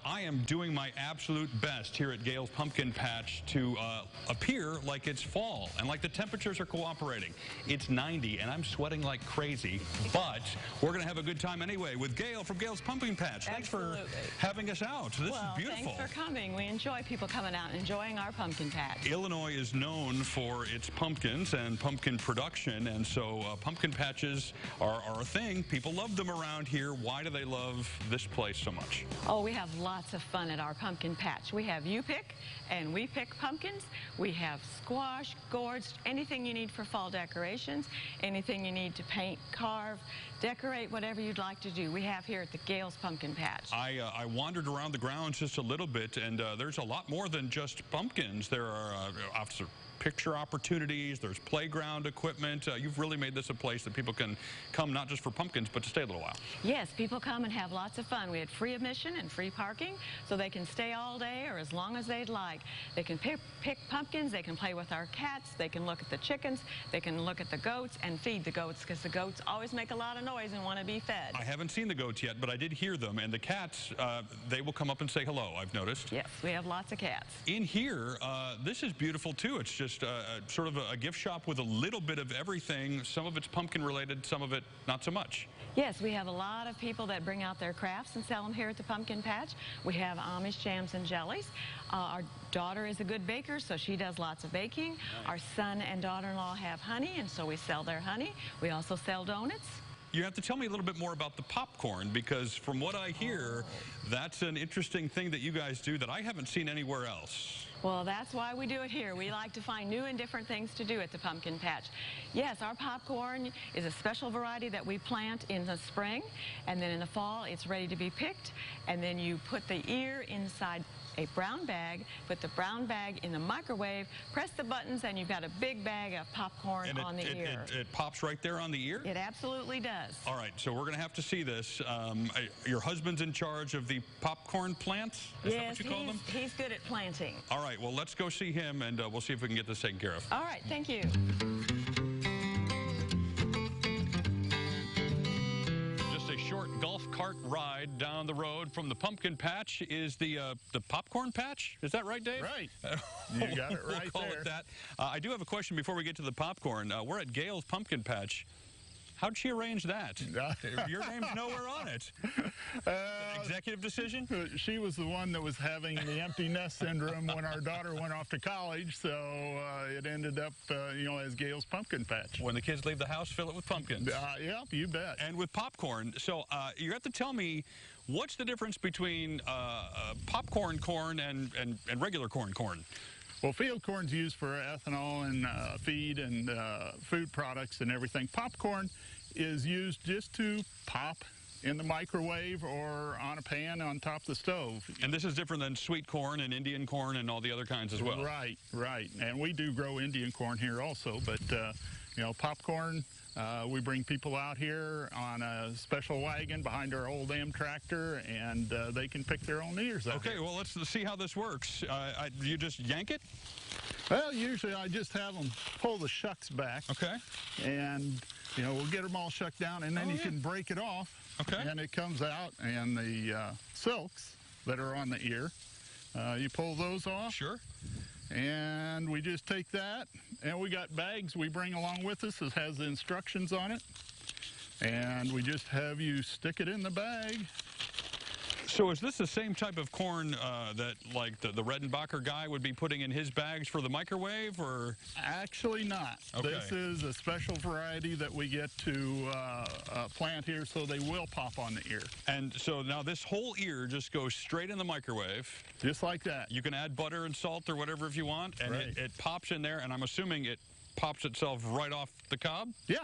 I am doing my absolute best here at Gail's Pumpkin Patch to appear like it's fall and like the temperatures are cooperating. It's 90 and I'm sweating like crazy, but we're going to have a good time anyway with Gail from Gail's Pumpkin Patch. Thanks for having us out. This is beautiful. Thanks for coming. We enjoy people coming out and enjoying our pumpkin patch. Illinois is known for its pumpkins and pumpkin production, and so pumpkin patches are a thing. People love them around here. Why do they love this place so much? Oh, we have lots of fun at our pumpkin patch. We have you pick and we pick pumpkins. We have squash, gourds, anything you need for fall decorations, anything you need to paint, carve, decorate, whatever you'd like to do. We have here at the Gail's Pumpkin Patch. I wandered around the grounds just a little bit, and there's a lot more than just pumpkins. There are picture opportunities, there's playground equipment. You've really made this a place that people can come not just for pumpkins, but to stay a little while. Yes, people come and have lots of fun. We had free admission and free parking, so they can stay all day or as long as they'd like. They can pick pumpkins, they can play with our cats, they can look at the chickens, they can look at the goats and feed the goats, because the goats always make a lot of noise and want to be fed. I haven't seen the goats yet, but I did hear them, and the cats, they will come up and say hello, I've noticed. Yes, we have lots of cats. In here, this is beautiful too. It's just sort of a gift shop with a little bit of everything. Some of it's pumpkin related, some of it not so much. Yes, we have a lot of people that bring out their crafts and sell them here at the Pumpkin Patch. We have Amish jams and jellies. Our daughter is a good baker, so she does lots of baking. Nice. Our son and daughter-in-law have honey, and so we sell their honey. We also sell donuts. You have to tell me a little bit more about the popcorn, because from what I hear, that's an interesting thing that you guys do that I haven't seen anywhere else. Well, that's why we do it here. We like to find new and different things to do at the Pumpkin Patch. Yes, our popcorn is a special variety that we plant in the spring, and then in the fall it's ready to be picked, and then you put the ear inside a brown bag, put the brown bag in the microwave, press the buttons, and you've got a big bag of popcorn on the ear. It pops right there on the ear? It absolutely does. All right, so we're going to have to see this. Your husband's in charge of the popcorn plants? Is that what you call them? He's good at planting. All right, well, let's go see him, and we'll see if we can get this taken care of. All right, thank you. A short golf cart ride down the road from the pumpkin patch is the popcorn patch. Is that right, Dave? Right. You got it right. We'll call it that. I do have a question before we get to the popcorn. We're at Gail's Pumpkin Patch. How'd she arrange that? Your name's nowhere on it. Executive decision? She was the one that was having the empty nest syndrome when our daughter went off to college, so it ended up, as Gail's Pumpkin Patch. When the kids leave the house, fill it with pumpkins. Yeah, you bet. And with popcorn. So you have to tell me, what's the difference between popcorn corn and regular corn? Well, field corn's used for ethanol and feed and food products and everything. Popcorn is used just to pop in the microwave or on a pan on top of the stove. And this is different than sweet corn and Indian corn and all the other kinds as well. Right. And we do grow Indian corn here also, but, popcorn, we bring people out here on a special wagon behind our old M tractor, and they can pick their own ears out. Okay, well, let's see how this works. You just yank it? Well, usually I just have them pull the shucks back. Okay. And, we'll get them all shucked down, and then you can break it off. Okay. And it comes out, and the silks that are on the ear, you pull those off. Sure. And we just take that, and we got bags we bring along with us that has the instructions on it. And we just have you stick it in the bag. So is this the same type of corn that, like, the Redenbacher guy would be putting in his bags for the microwave, or? Actually not. Okay. This is a special variety that we get to plant here, so they will pop on the ear. And so now this whole ear just goes straight in the microwave. Just like that. You can add butter and salt or whatever if you want, and right. it pops in there, and I'm assuming it pops itself right off the cob? Yeah.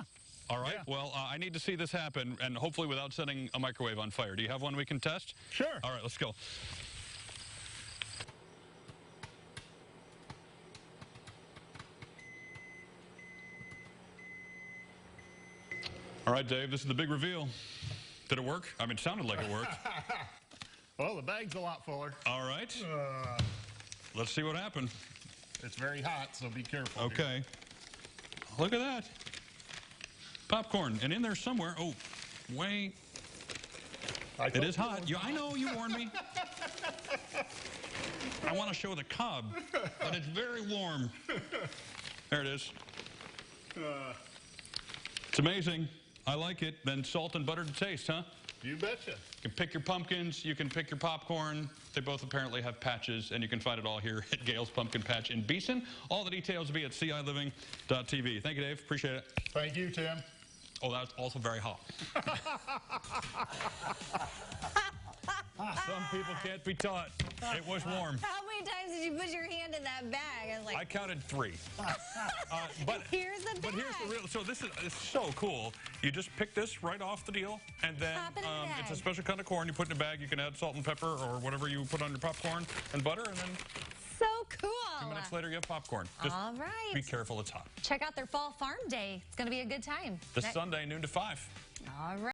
All right. Yeah. Well, I need to see this happen, and hopefully without setting a microwave on fire. Do you have one we can test? Sure. All right, let's go. All right, Dave, this is the big reveal. Did it work? I mean, it sounded like it worked. Well, the bag's a lot fuller. All right. Let's see what happened. It's very hot, so be careful. Okay. Look at that. Popcorn, and in there somewhere, oh, wait. It is hot. I know, you warned me. want to show the cob, but it's very warm. There it is. It's amazing. I like it. Then salt and butter to taste, huh? You betcha. You can pick your pumpkins. You can pick your popcorn. They both apparently have patches, and you can find it all here at Gail's Pumpkin Patch in Beason. All the details will be at ciliving.tv. Thank you, Dave. Appreciate it. Thank you, Tim. Oh, that's also very hot. Some people can't be taught. It was warm. How many times did you put your hand in that bag? I was like, I counted 3. But here's the bag. But here's the real. So this is so cool. You just pick this right off the deal, and then Pop it in the bag. it's a special kind of corn you put in a bag. You can add salt and pepper or whatever you put on your popcorn and butter, and then so cool. 2 minutes later you have popcorn. Just all right. be careful, it's hot. Check out their Fall Farm Day. It's going to be a good time. This Sunday, noon to 5. All right.